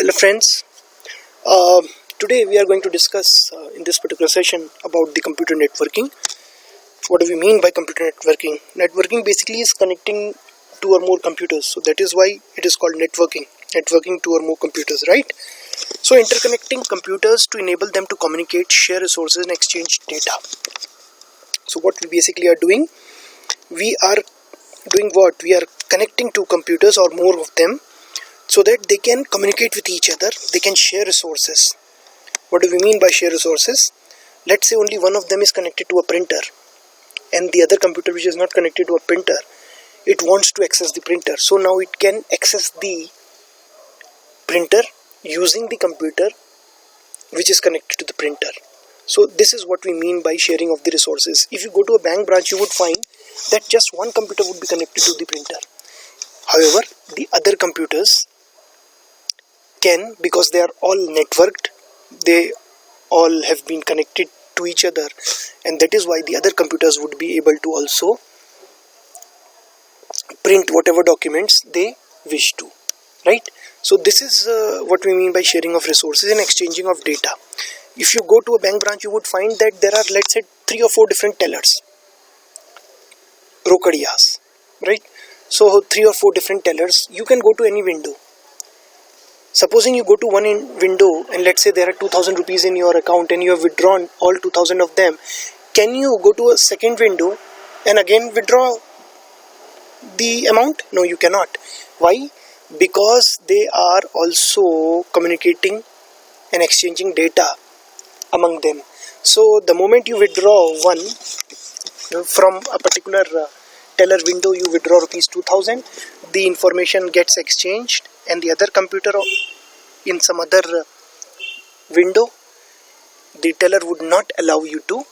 Hello friends, uh, today we are going to discuss in this particular session about the computer networking. What do we mean by computer networking? Networking basically is connecting two or more computers, so that is why it is called networking. Networking two or more computers, right? So interconnecting computers to enable them to communicate, share resources and exchange data. So what we basically are doing, we are doing what? We are connecting two computers or more of them so that they can communicate with each other, they can share resources. What do we mean by share resources? Let's say only one of them is connected to a printer and the other computer which is not connected to a printer, it wants to access the printer. So now it can access the printer using the computer which is connected to the printer. So this is what we mean by sharing of the resources. If you go to a bank branch, you would find that just one computer would be connected to the printer. However, the other computers can, because they are all networked, they all have been connected to each other, and that is why the other computers would be able to also print whatever documents they wish to, right? So this is what we mean by sharing of resources and exchanging of data. If you go to a bank branch, you would find that there are, let's say, 3 or 4 different tellers, rokadiyas, right? So 3 or 4 different tellers, you can go to any window. Supposing you go to one window and let's say there are 2000 rupees in your account and you have withdrawn all 2000 of them, can you go to a second window and again withdraw the amount? No, you cannot. Why? Because they are also communicating and exchanging data among them. So the moment you withdraw one from a particular teller window, you withdraw rupees 2000, the information gets exchanged and the other computer in some other window, the teller would not allow you to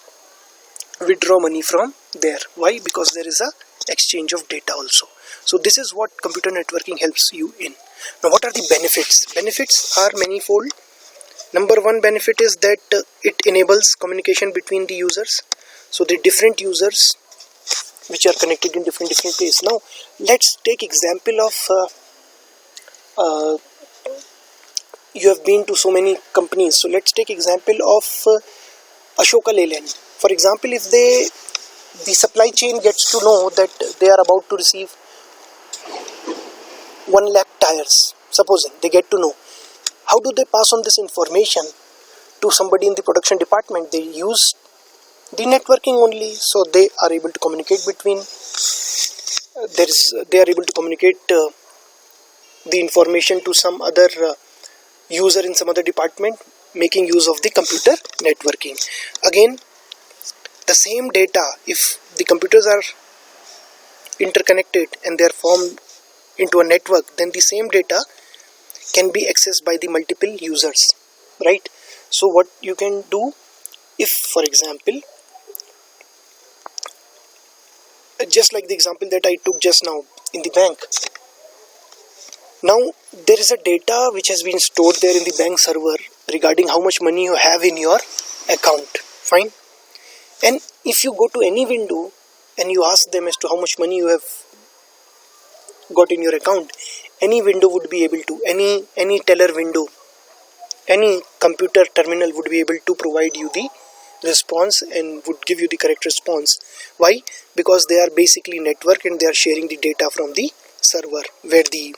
withdraw money from there. Why? Because there is a exchange of data also. So this is what computer networking helps you in. Now what are the benefits? Benefits are manifold. Number one benefit is that it enables communication between the users. So the different users which are connected in different places. Now let's take example of you have been to so many companies. So let's take example of Ashoka Leyland. For example, if the supply chain gets to know that they are about to receive 1 lakh tires, supposing they get to know, how do they pass on this information to somebody in the production department? They use the networking only, so they are able to communicate between they are able to communicate the information to some other user in some other department, making use of the computer networking. Again, the same data, if the computers are interconnected and they are formed into a network, then the same data can be accessed by the multiple users, right? So what you can do, if for example, just like the example that I took just now in the bank, now there is a data which has been stored there in the bank server regarding how much money you have in your account, fine. And if you go to any window and you ask them as to how much money you have got in your account, any window would be able to, any teller window, any computer terminal would be able to provide you the response and would give you the correct response. Why? Because they are basically network and they are sharing the data from the server where the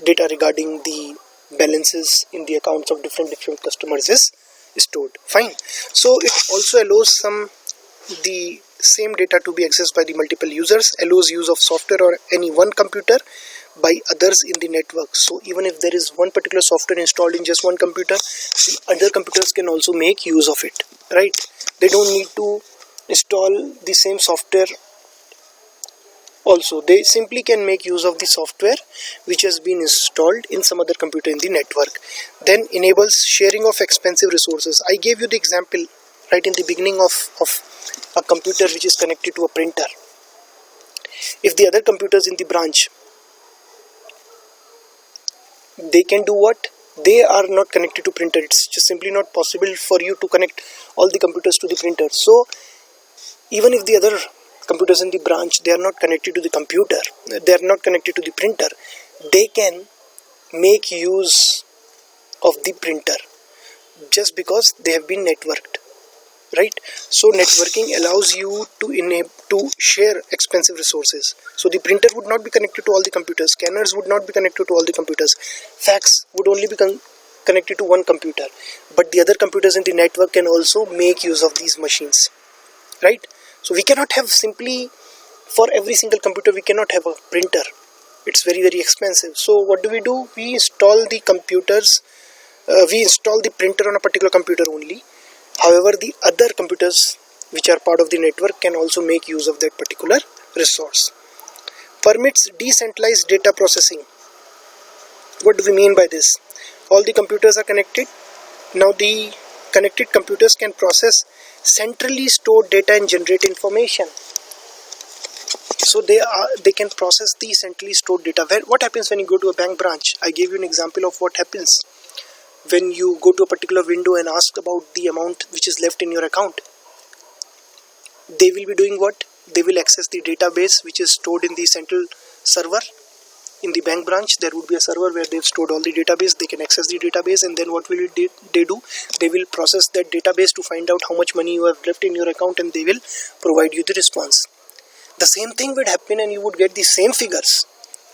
data regarding the balances in the accounts of different customers is stored, fine. So it also allows the same data to be accessed by the multiple users, allows use of software or any one computer by others in the network. So even if there is one particular software installed in just one computer, the other computers can also make use of it, right? They don't need to install the same software also. They simply can make use of the software which has been installed in some other computer in the network. Then enables sharing of expensive resources. I gave you the example right in the beginning of a computer which is connected to a printer. If the other computers in the branch, they can do what? They are not connected to printer. It's just simply not possible for you to connect all the computers to the printer. So even if the other computers in the branch, they are not connected to the computer, they are not connected to the printer, they can make use of the printer just because they have been networked, right? So networking allows you to share expensive resources. So the printer would not be connected to all the computers, scanners would not be connected to all the computers, fax would only be connected to one computer, but the other computers in the network can also make use of these machines, right? So we cannot have simply for every single computer we cannot have a printer. It's very expensive. So what do? We install the we install the printer on a particular computer only. However, the other computers which are part of the network can also make use of that particular resource. Permits decentralized data processing. What do we mean by this? All the computers are connected. Now the connected computers can process centrally stored data and generate information. So they can process the centrally stored data. What happens when you go to a bank branch? I gave you an example of what happens when you go to a particular window and ask about the amount which is left in your account. They will be doing what? They will access the database which is stored in the central server. In the bank branch there would be a server where they've stored all the database. They can access the database, and then what will they do? They will process that database to find out how much money you have left in your account, and they will provide you the response. The same thing would happen, and you would get the same figures,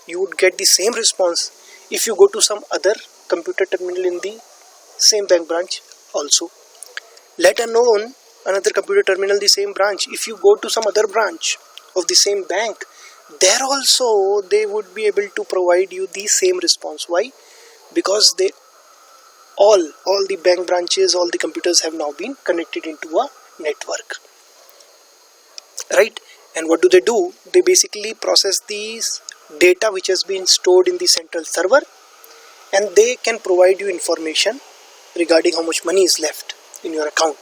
you would get the same response if you go to some other computer terminal in the same bank branch also. Let alone another computer terminal the same branch. If you go to some other branch of the same bank, there also they would be able to provide you the same response. Why? Because they all the bank branches, all the computers have now been connected into a network, right? And what do? They basically process these data which has been stored in the central server, and they can provide you information regarding how much money is left in your account.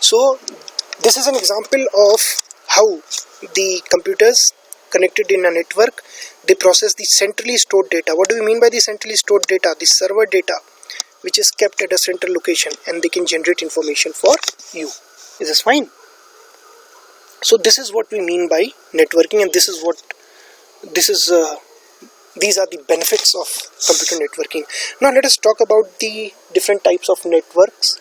So this is an example of how the computers connected in a network, they process the centrally stored data. What do we mean by the centrally stored data? The server data which is kept at a central location, and they can generate information for you. Is this fine? So this is what we mean by networking, and these are the benefits of computer networking. Now let us talk about the different types of networks.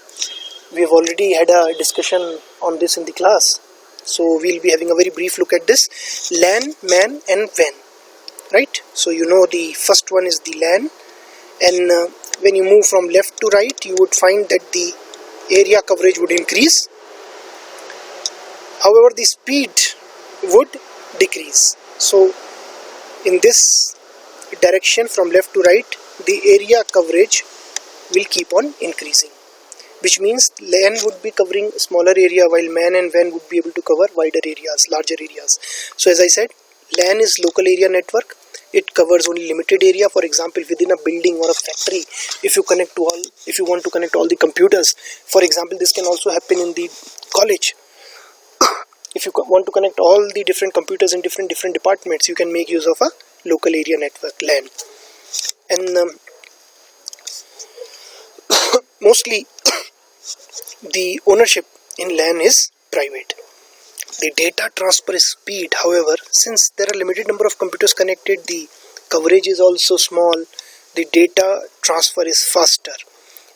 We have already had a discussion on this in the class, so we'll be having a very brief look at this. LAN, MAN and WAN, right? So you know the first one is the LAN, and when you move from left to right, you would find that the area coverage would increase. However, the speed would decrease. So in this direction from left to right, the area coverage will keep on increasing, which means LAN would be covering smaller area while MAN and WAN would be able to cover wider areas, larger areas. So as I said, LAN is local area network. It covers only limited area. For example, within a building or a factory, if you want to connect all the computers, for example, this can also happen in the college. If you want to connect all the different computers in different departments, you can make use of a local area network, LAN. And mostly the ownership in LAN is private. The data transfer is speed. However, since there are limited number of computers connected, the coverage is also small, the data transfer is faster,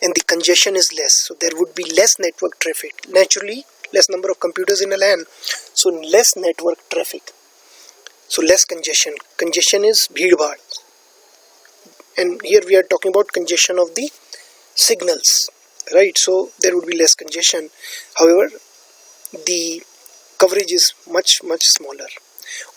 and the congestion is less. So there would be less network traffic. Naturally, less number of computers in a LAN, so less network traffic, so less congestion. Congestion is bheed bhaad, and here we are talking about congestion of the signals, right? So there would be less congestion. However, the coverage is much smaller.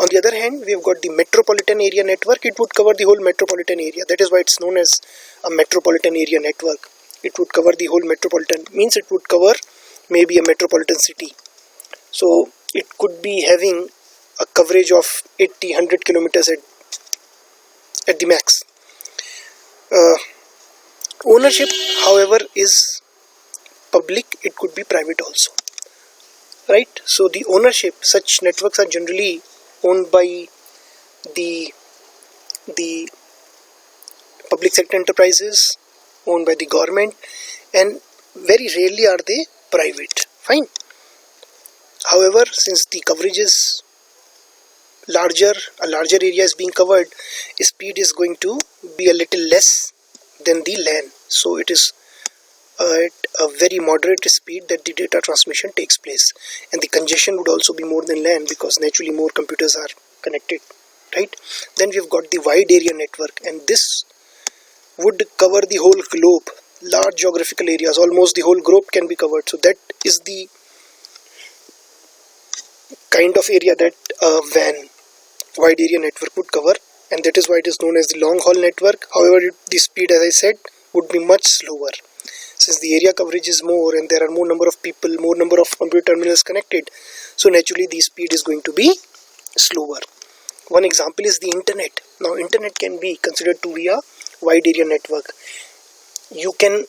On the other hand, we have got the metropolitan area network. It would cover the whole metropolitan area. That is why it's known as a metropolitan area network. It would cover the whole metropolitan, means it would cover maybe a metropolitan city. So it could be having a coverage of 80-100 kilometers at the max. Ownership, however, is public. It could be private also, right? So the ownership, such networks are generally owned by the public sector enterprises, owned by the government, and very rarely are they private. Fine. However, since the coverage is larger, a larger area is being covered, speed is going to be a little less than the LAN. So it is at a very moderate speed that the data transmission takes place, and the congestion would also be more than LAN because naturally more computers are connected, right? Then we've got the wide area network, and this would cover the whole globe, large geographical areas, almost the whole globe can be covered. So that is the kind of area that a WAN, wide area network, would cover, and that is why it is known as the long haul network. However, the speed, as I said, would be much slower. Since the area coverage is more and there are more number of people, more number of computer terminals connected, so naturally the speed is going to be slower. One example is the internet. Now internet can be considered to be a wide area network. You can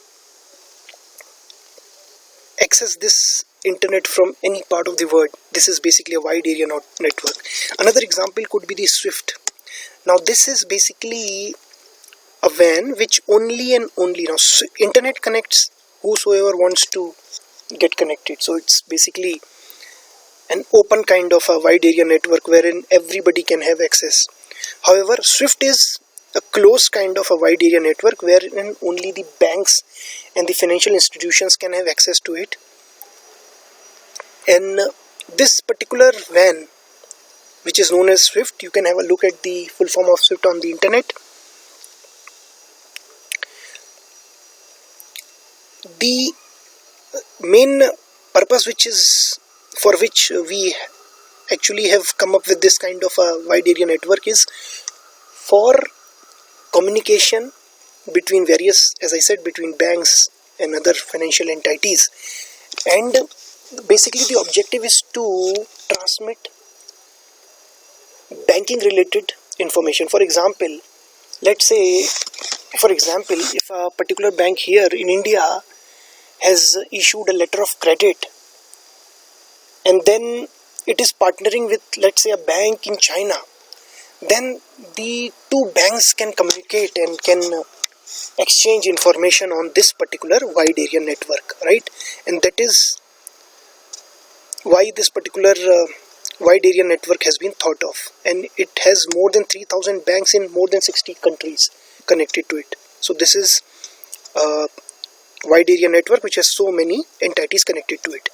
access this internet from any part of the world. This is basically a wide area network. Another example could be the Swift. Now this is basically a WAN which only and only, now internet connects whosoever wants to get connected. So it's basically an open kind of a wide area network wherein everybody can have access. However, Swift is a closed kind of a wide area network wherein only the banks and the financial institutions can have access to it. And this particular WAN, which is known as Swift, you can have a look at the full form of Swift on the internet. The main purpose for which we actually have come up with this kind of a wide area network is for communication between various, as I said, between banks and other financial entities. And basically the objective is to transmit banking related information. For example, let's say, if a particular bank here in India has issued a letter of credit and then it is partnering with, let's say, a bank in China, then the two banks can communicate and can exchange information on this particular wide area network, right? And that is why this particular wide area network has been thought of, and it has more than 3,000 banks in more than 60 countries connected to it. So this is a wide area network which has so many entities connected to it,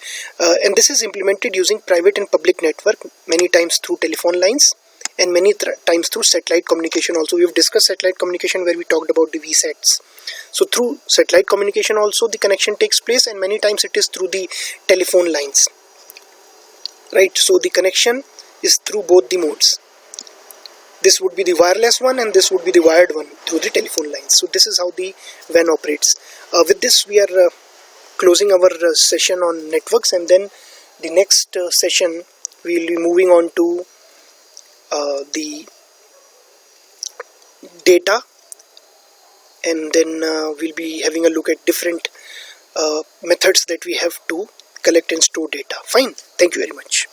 and this is implemented using private and public network, many times through telephone lines and many times through satellite communication also. We have discussed satellite communication where we talked about the VSATs. So through satellite communication also the connection takes place, and many times it is through the telephone lines, right? So the connection is through both the modes. This would be the wireless one and this would be the wired one through the telephone lines. So this is how the WAN operates. With this we are closing our session on networks, and then the next session we will be moving on to the data, and then we'll be having a look at different methods that we have to collect and store data. Fine. Thank you very much.